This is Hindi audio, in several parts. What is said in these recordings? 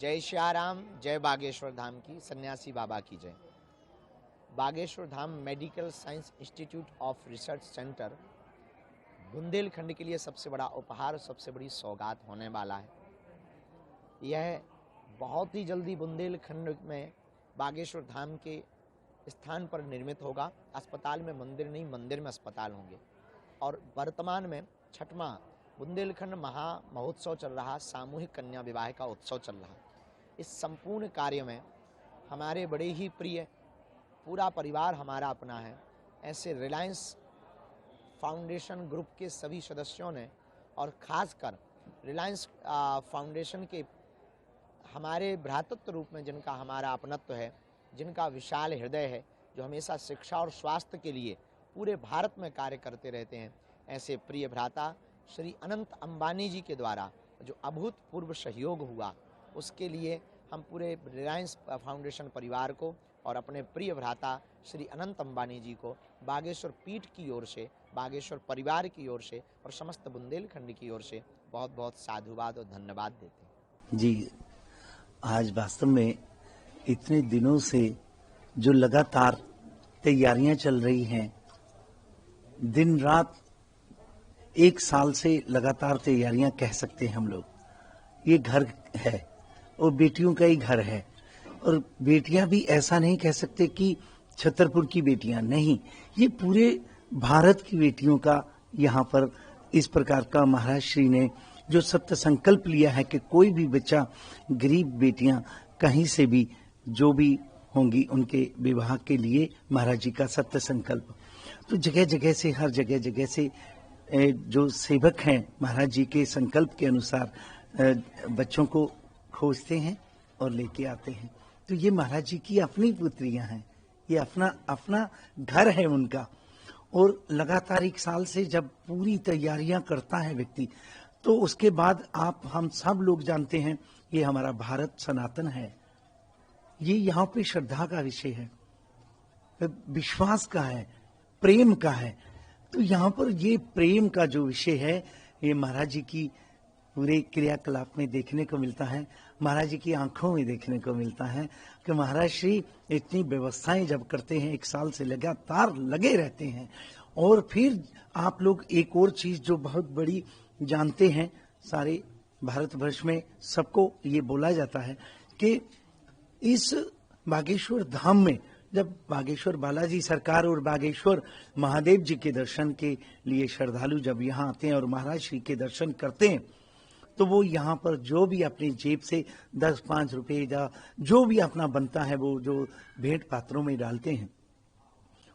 जय श्याराम, जय बागेश्वर धाम की, सन्यासी बाबा की जय। Bageshwar Dham medical science institute of research centre Bundelkhand के लिए सबसे बड़ा उपहार, सबसे बड़ी सौगात होने वाला है। यह बहुत ही जल्दी बुंदेलखंड में बागेश्वर धाम के स्थान पर निर्मित होगा। अस्पताल में मंदिर नहीं, मंदिर में अस्पताल होंगे। और वर्तमान में 6वां बुंदेलखंड महा महोत्सव चल रहा, सामूहिक कन्या विवाह का उत्सव चल रहा। इस संपूर्ण कार्य में हमारे बड़े ही प्रिय, पूरा परिवार हमारा अपना है, ऐसे रिलायंस फाउंडेशन ग्रुप के सभी सदस्यों ने, और ख़ासकर रिलायंस फाउंडेशन के हमारे भ्रातृत्व रूप में जिनका हमारा अपनत्व है, जिनका विशाल हृदय है, जो हमेशा शिक्षा और स्वास्थ्य के लिए पूरे भारत में कार्य करते रहते हैं, ऐसे प्रिय भ्राता श्री अनंत अंबानी जी के द्वारा जो अभूतपूर्व सहयोग हुआ, उसके लिए हम पूरे रिलायंस फाउंडेशन परिवार को और अपने प्रिय भ्राता श्री अनंत अंबानी जी को बागेश्वर पीठ की ओर से, बागेश्वर परिवार की ओर से और समस्त बुंदेलखंड की ओर से बहुत बहुत साधुवाद और धन्यवाद देते हैं। जी, आज वास्तव में इतने दिनों से जो लगातार तैयारियां चल रही हैं, दिन रात 1 साल से लगातार तैयारियां कह सकते हैं हम लोग। ये घर है और बेटियों का ही घर है, और बेटियां भी ऐसा नहीं कह सकते कि छतरपुर की बेटियां नहीं, ये पूरे भारत की बेटियों का यहाँ पर इस प्रकार का महाराज श्री ने जो सत्य संकल्प लिया है कि कोई भी बच्चा, गरीब बेटियां कहीं से भी जो भी होंगी उनके विवाह के लिए महाराज जी का सत्य संकल्प। तो जगह जगह से, हर जगह जगह से जो सेवक हैं महाराज जी के संकल्प के अनुसार बच्चों को खोजते हैं और लेके आते हैं। तो ये महाराज जी की अपनी पुत्रियां हैं, ये अपना अपना घर है उनका। और लगातार 1 साल से जब पूरी तैयारियां करता है व्यक्ति, तो उसके बाद हम सब लोग जानते हैं ये हमारा भारत सनातन है, ये यहाँ पे श्रद्धा का विषय है, विश्वास का है, प्रेम का है। तो यहाँ पर ये प्रेम का जो विषय है, ये महाराज जी की पूरे क्रियाकलाप में देखने को मिलता है, महाराज जी की आंखों में देखने को मिलता है कि महाराज श्री इतनी व्यवस्थाएं जब करते हैं, 1 साल से लगातार लगे रहते हैं। और फिर आप लोग एक और चीज जो बहुत बड़ी जानते हैं, सारे भारतवर्ष में सबको ये बोला जाता है कि इस बागेश्वर धाम में जब बागेश्वर बालाजी सरकार और बागेश्वर महादेव जी के दर्शन के लिए श्रद्धालु जब यहाँ आते हैं और महाराज श्री के दर्शन करते हैं, तो वो यहाँ पर जो भी अपनी जेब से 10-5 रुपए या जो भी अपना बनता है, वो जो भेंट पात्रों में डालते हैं,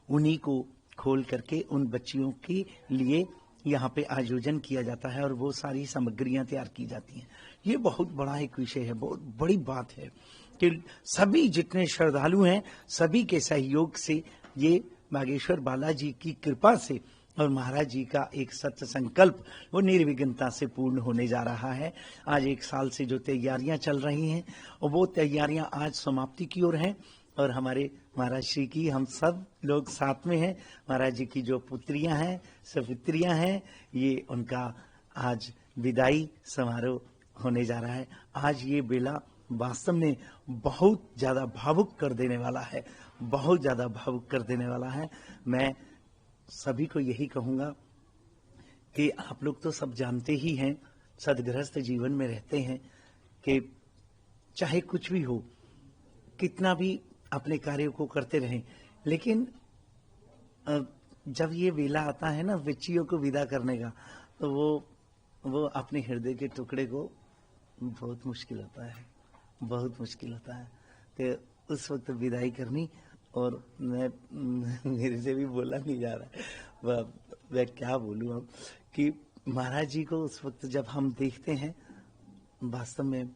उन्हीं को खोल करके उन बच्चियों के लिए यहाँ पे आयोजन किया जाता है और वो सारी सामग्रियां तैयार की जाती हैं। ये बहुत बड़ा एक विषय है, बहुत बड़ी बात है कि सभी जितने श्रद्धालु हैं, सभी के सहयोग से ये बागेश्वर बालाजी की कृपा से और महाराज जी का एक सत्य संकल्प वो निर्विघ्नता से पूर्ण होने जा रहा है। आज 1 साल से जो तैयारियां चल रही हैं, और वो तैयारियां आज समाप्ति की ओर हैं। और हमारे महाराज श्री की हम सब लोग साथ में हैं। महाराज जी की जो पुत्रियां हैं, सपुत्रियां हैं, ये उनका आज विदाई समारोह होने जा रहा है। आज ये बेला वास्तव में बहुत ज्यादा भावुक कर देने वाला है, बहुत ज्यादा भावुक कर देने वाला है। मैं सभी को यही कहूंगा कि आप लोग तो सब जानते ही हैं, सदगृहस्थ जीवन में रहते हैं कि चाहे कुछ भी हो, कितना भी अपने कार्यों को करते रहें, लेकिन जब ये वेला आता है ना बच्चियों को विदा करने का, तो वो अपने हृदय के टुकड़े को बहुत मुश्किल होता है, बहुत मुश्किल होता है। तो उस वक्त विदाई करनी, और मेरे से भी बोला नहीं जा रहा, मैं क्या बोलूं अब, कि महाराज जी को उस वक्त जब हम देखते हैं, वास्तव में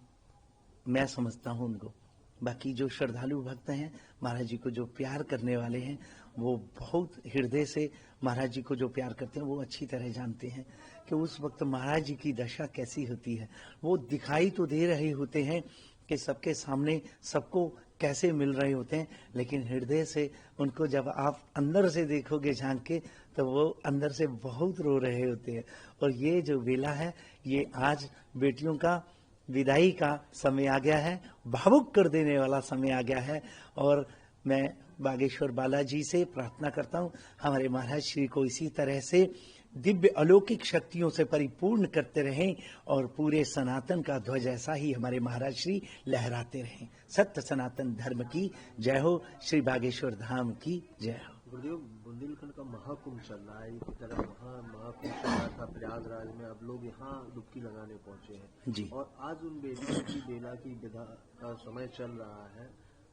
मैं समझता हूं उनको। बाकी जो श्रद्धालु भक्त हैं, महाराज जी को जो प्यार करने वाले हैं, वो बहुत हृदय से महाराज जी को जो प्यार करते हैं, वो अच्छी तरह जानते हैं कि उस वक्त महाराज जी की दशा कैसी होती है। वो दिखाई तो दे रहे होते हैं कि सबके सामने सबको कैसे मिल रहे होते हैं, लेकिन हृदय से उनको जब आप अंदर से देखोगे झांक के, तो वो अंदर से बहुत रो रहे होते हैं। और ये जो वेला है, ये आज बेटियों का विदाई का समय आ गया है, भावुक कर देने वाला समय आ गया है। और मैं बागेश्वर बालाजी से प्रार्थना करता हूँ हमारे महाराज श्री को इसी तरह से दिव्य अलौकिक शक्तियों से परिपूर्ण करते रहें और पूरे सनातन का ध्वज ऐसा ही हमारे महाराज श्री लहराते रहें। सत्य सनातन धर्म की जय हो, श्री बागेश्वर धाम की जय हो। गुरुदेव, बुंदेलखंड का महाकुंभ चल रहा है, एक तरफ महाकुंभ चल रहा था प्रयागराज में, अब लोग यहाँ डुबकी लगाने पहुंचे हैं जी। और आज उन बेटियों की बेला की विदा का समय चल रहा है।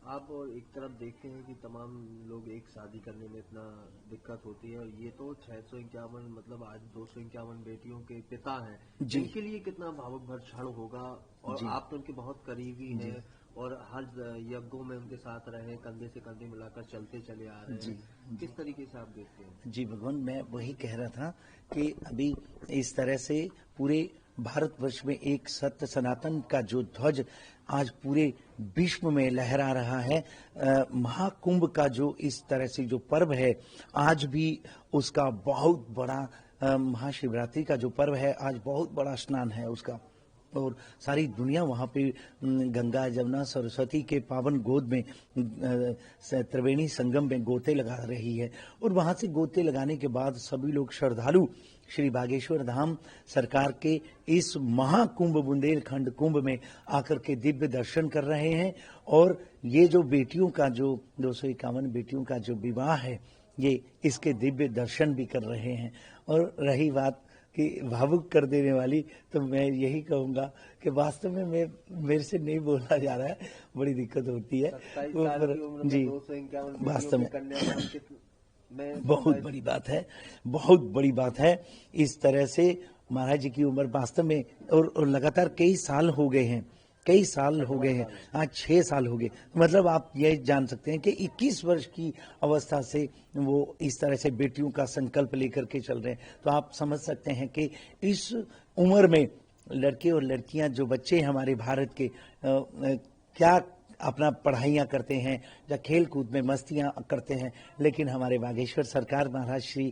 आप और एक तरफ देखते हैं कि तमाम लोग एक शादी करने में इतना दिक्कत होती है, और ये तो 651 मतलब आज 251 बेटियों के पिता हैं, जिनके लिए कितना भावुक भर क्षण होगा। और आप तो उनके बहुत करीबी हैं और हर यज्ञों में उनके साथ रहे, कंधे से कंधे मिलाकर चलते चले आ रहे हैं। किस तरीके से आप देखते हैं? जी भगवान, मैं वही कह रहा था कि अभी इस तरह से पूरे भारतवर्ष में एक सत्य सनातन का जो ध्वज आज पूरे विश्व में लहरा रहा है, महाकुंभ का जो इस तरह से जो पर्व है, आज भी उसका बहुत बड़ा महाशिवरात्रि का जो पर्व है, आज बहुत बड़ा स्नान है उसका, और सारी दुनिया वहाँ पे गंगा जमुना सरस्वती के पावन गोद में त्रिवेणी संगम में गोते लगा रही है। और वहाँ से गोते लगाने के बाद सभी लोग श्रद्धालु श्री बागेश्वर धाम सरकार के इस महाकुंभ बुंदेलखंड कुंभ में आकर के दिव्य दर्शन कर रहे हैं। और ये जो बेटियों का जो 251 बेटियों का जो विवाह है, ये इसके दिव्य दर्शन भी कर रहे हैं। और रही बात कि भावुक कर देने वाली, तो मैं यही कहूँगा कि वास्तव में मेरे से नहीं बोला जा रहा है, बड़ी दिक्कत होती है जी। वास्तव में बहुत बड़ी बात है, बहुत बड़ी बात है। इस तरह से महाराज जी की उम्र वास्तव में और लगातार कई साल हो गए हैं, कई साल हो गए हैं, आज 6 साल हो गए। मतलब आप ये जान सकते हैं कि 21 वर्ष की अवस्था से वो इस तरह से बेटियों का संकल्प लेकर के चल रहे हैं। तो आप समझ सकते हैं कि इस उम्र में लड़के और लड़कियां, जो बच्चे हमारे भारत के क्या अपना पढ़ाइयाँ करते हैं या खेल कूद में मस्तियाँ करते हैं, लेकिन हमारे बागेश्वर सरकार महाराज श्री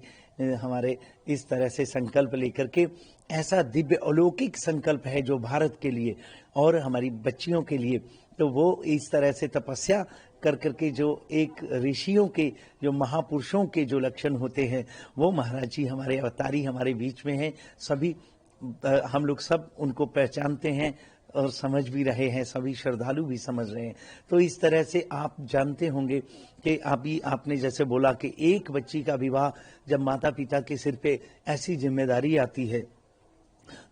हमारे इस तरह से संकल्प लेकर के, ऐसा दिव्य अलौकिक संकल्प है जो भारत के लिए और हमारी बच्चियों के लिए, तो वो इस तरह से तपस्या कर करके जो एक ऋषियों के, जो महापुरुषों के जो लक्षण होते हैं, वो महाराज जी हमारे अवतारी हमारे बीच में हैं। सभी हम लोग सब उनको पहचानते हैं और समझ भी रहे हैं, सभी श्रद्धालु भी समझ रहे हैं। तो इस तरह से आप जानते होंगे कि अभी आपने जैसे बोला कि एक बच्ची का विवाह जब माता पिता के सिर पे ऐसी जिम्मेदारी आती है,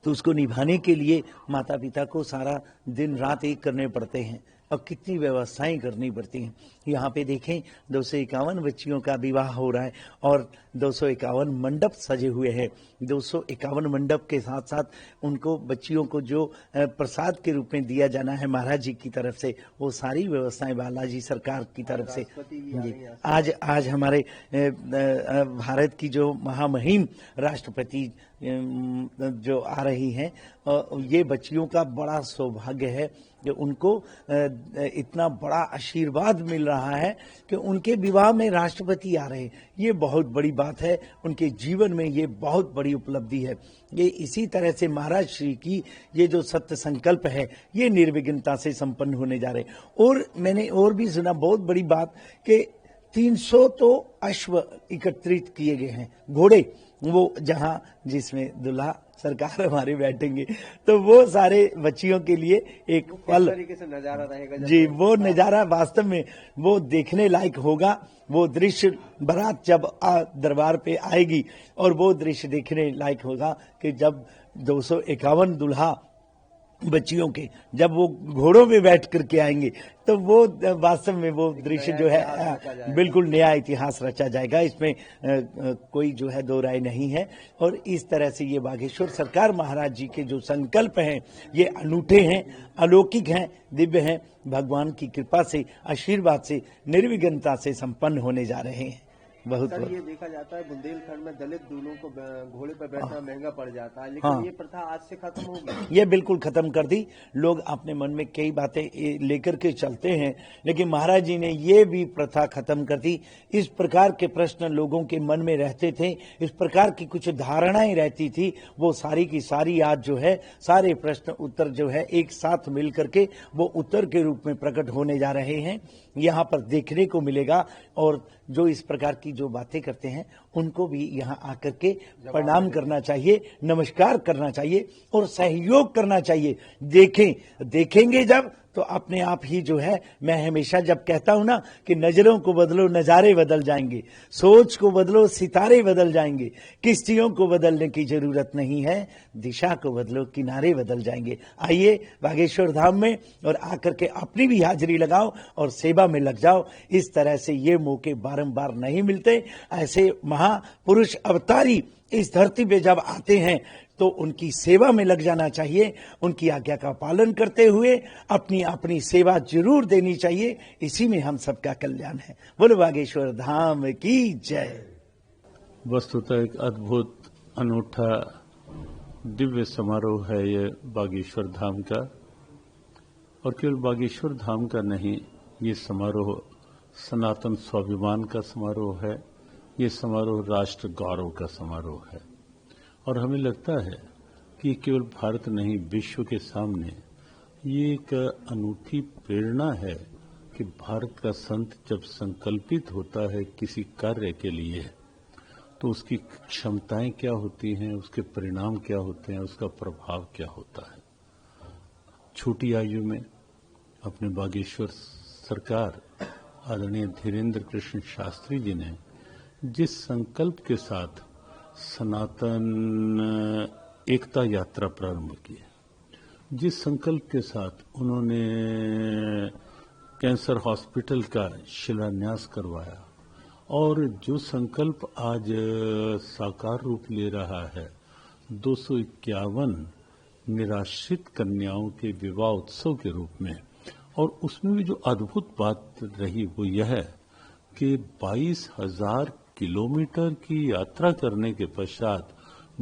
तो उसको निभाने के लिए माता पिता को सारा दिन रात एक करने पड़ते हैं और कितनी व्यवस्थाएं करनी पड़ती हैं। यहाँ पे देखें 251 बच्चियों का विवाह हो रहा है और 251 मंडप सजे हुए हैं। 251 मंडप के साथ साथ उनको बच्चियों को जो प्रसाद के रूप में दिया जाना है महाराज जी की तरफ से, वो सारी व्यवस्थाएं बालाजी सरकार की तरफ से। आज हमारे भारत की जो महामहिम राष्ट्रपति जो आ रही हैं, ये बच्चियों का बड़ा सौभाग्य है कि उनको इतना बड़ा आशीर्वाद मिल रहा है कि उनके विवाह में राष्ट्रपति आ रहे हैं। ये बहुत बड़ी बात है, उनके जीवन में ये बहुत बड़ी उपलब्धि है। ये इसी तरह से महाराज श्री की ये जो सत्य संकल्प है, ये निर्विघ्नता से संपन्न होने जा रहे हैं। और मैंने और भी सुना बहुत बड़ी बात कि 300 तो अश्व एकत्रित किए गए हैं, घोड़े, वो जहां जिसमें दूल्हा सरकार हमारे बैठेंगे, तो वो सारे बच्चियों के लिए एक पल तरीके से नजारा रहेगा जी। वो नजारा वास्तव में वो देखने लायक होगा। वो दृश्य बारात जब दरबार पे आएगी और वो दृश्य देखने लायक होगा कि जब 251 दूल्हा बच्चियों के जब वो घोड़ों में बैठ करके आएंगे, तो वो वास्तव में वो दृश्य जो है बिल्कुल नया इतिहास रचा जाएगा। इसमें कोई जो है दो राय नहीं है। और इस तरह से ये बागेश्वर सरकार महाराज जी के जो संकल्प हैं, ये अनूठे हैं, अलौकिक हैं, दिव्य हैं, भगवान की कृपा से, आशीर्वाद से, निर्विघ्नता से संपन्न होने जा रहे हैं। बहुत सर, बहुत। ये देखा जाता है बुंदेलखंड में दलित दूल्हों को घोड़े पर बैठना महंगा पड़ जाता है, हाँ। लेकिन ये प्रथा आज से खत्म होगी। ये बिल्कुल खत्म कर दी। लोग अपने मन में कई बातें लेकर के चलते हैं, लेकिन महाराज जी ने ये भी प्रथा खत्म कर दी। इस प्रकार के प्रश्न लोगों के मन में रहते थे, इस प्रकार की कुछ धारणाएं रहती थी, वो सारी की सारी आज जो है सारे प्रश्न उत्तर जो है एक साथ मिल करके वो उत्तर के रूप में प्रकट होने जा रहे हैं, यहाँ पर देखने को मिलेगा। और जो इस प्रकार की जो बातें करते हैं उनको भी यहाँ आकर के प्रणाम करना चाहिए, नमस्कार करना चाहिए और सहयोग करना चाहिए। देखेंगे जब तो अपने आप ही जो है, मैं हमेशा जब कहता हूं ना कि नजरों को बदलो नजारे बदल जाएंगे, सोच को बदलो सितारे बदल जाएंगे, किश्तियों को बदलने की जरूरत नहीं है, दिशा को बदलो किनारे बदल जाएंगे। आइए बागेश्वर धाम में और आकर के अपनी भी हाजिरी लगाओ और सेवा में लग जाओ। इस तरह से ये मौके बारंबार नहीं मिलते। ऐसे महापुरुष अवतारी इस धरती पे जब आते हैं तो उनकी सेवा में लग जाना चाहिए, उनकी आज्ञा का पालन करते हुए अपनी अपनी सेवा जरूर देनी चाहिए। इसी में हम सबका कल्याण है। बोलो बागेश्वर धाम की जय। वस्तुतः एक अद्भुत अनूठा दिव्य समारोह है ये बागेश्वर धाम का, और केवल बागेश्वर धाम का नहीं, ये समारोह सनातन स्वाभिमान का समारोह है, ये समारोह राष्ट्र गौरव का समारोह है। और हमें लगता है कि केवल भारत नहीं, विश्व के सामने ये एक अनूठी प्रेरणा है कि भारत का संत जब संकल्पित होता है किसी कार्य के लिए तो उसकी क्षमताएं क्या होती हैं, उसके परिणाम क्या होते हैं, उसका प्रभाव क्या होता है। छोटी आयु में अपने बागेश्वर सरकार आदरणीय धीरेन्द्र कृष्ण शास्त्री जी ने जिस संकल्प के साथ सनातन एकता यात्रा प्रारंभ की, जिस संकल्प के साथ उन्होंने कैंसर हॉस्पिटल का शिलान्यास करवाया, और जो संकल्प आज साकार रूप ले रहा है, 251 निराश्रित कन्याओं के विवाह उत्सव के रूप में। और उसमें भी जो अद्भुत बात रही वो यह है कि 22,000 किलोमीटर की यात्रा करने के पश्चात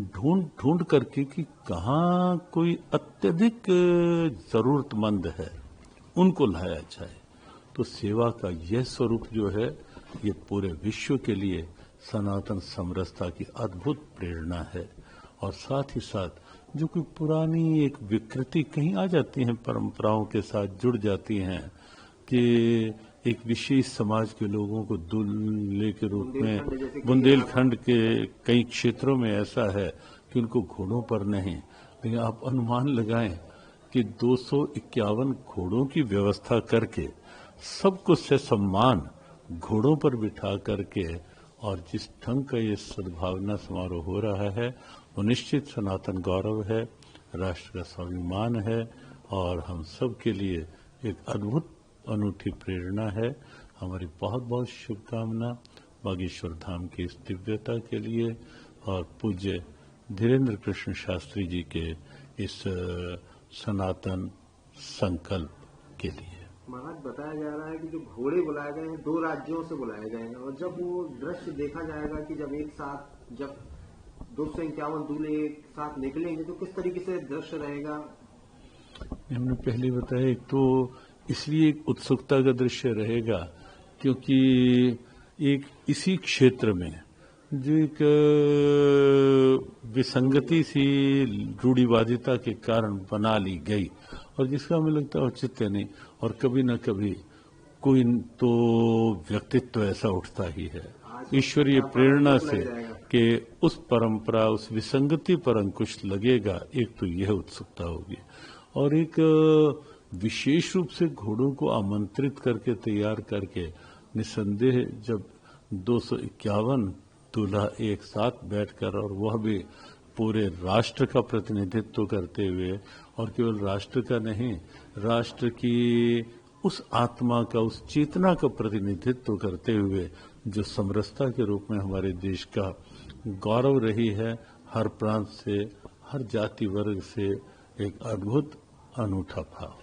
ढूंढ करके कि कहाँ कोई अत्यधिक जरूरतमंद है उनको लाया जाए। तो सेवा का यह स्वरूप जो है ये पूरे विश्व के लिए सनातन समरसता की अद्भुत प्रेरणा है। और साथ ही साथ जो कोई पुरानी एक विकृति कहीं आ जाती हैं, परंपराओं के साथ जुड़ जाती हैं कि एक विशेष समाज के लोगों को दूल्हे के रूप में, बुंदेलखंड के कई क्षेत्रों में ऐसा है कि उनको घोड़ों पर नहीं, लेकिन आप अनुमान लगाएं कि 251 घोड़ों की व्यवस्था करके सबको ससम्मान घोड़ों पर बिठा करके, और जिस ढंग का ये सद्भावना समारोह हो रहा है वो निश्चित सनातन गौरव है, राष्ट्र का स्वाभिमान है, और हम सब के लिए एक अद्भुत अनूठी प्रेरणा है। हमारी बहुत बहुत शुभकामना बागेश्वर धाम की इस दिव्यता के लिए और पूज्य धीरेन्द्र कृष्ण शास्त्री जी के इस सनातन संकल्प के लिए। महाराज, बताया जा रहा है कि जो घोड़े बुलाए गए हैं 2 राज्यों से बुलाए गए हैं, और जब वो दृश्य देखा जाएगा कि जब एक साथ जब 251 दूल्हे एक साथ निकलेंगे तो किस तरीके से दृश्य रहेगा। हमने पहले बताया, एक तो इसलिए एक उत्सुकता का दृश्य रहेगा क्योंकि एक इसी क्षेत्र में जो एक विसंगति सी रूढ़िवादिता के कारण बना ली गई और जिसका हमें लगता है औचित्य नहीं, और कभी न कभी कोई तो व्यक्तित्व ऐसा उठता ही है ईश्वरीय प्रेरणा से कि उस परंपरा, उस विसंगति पर अंकुश लगेगा। एक तो यह उत्सुकता होगी, और एक विशेष रूप से घोड़ों को आमंत्रित करके तैयार करके निसंदेह जब 251 दूल्हा एक साथ बैठकर, और वह भी पूरे राष्ट्र का प्रतिनिधित्व करते हुए, और केवल राष्ट्र का नहीं, राष्ट्र की उस आत्मा का, उस चेतना का प्रतिनिधित्व करते हुए जो समरसता के रूप में हमारे देश का गौरव रही है, हर प्रांत से, हर जाति वर्ग से एक अद्भुत अनूठा भाव।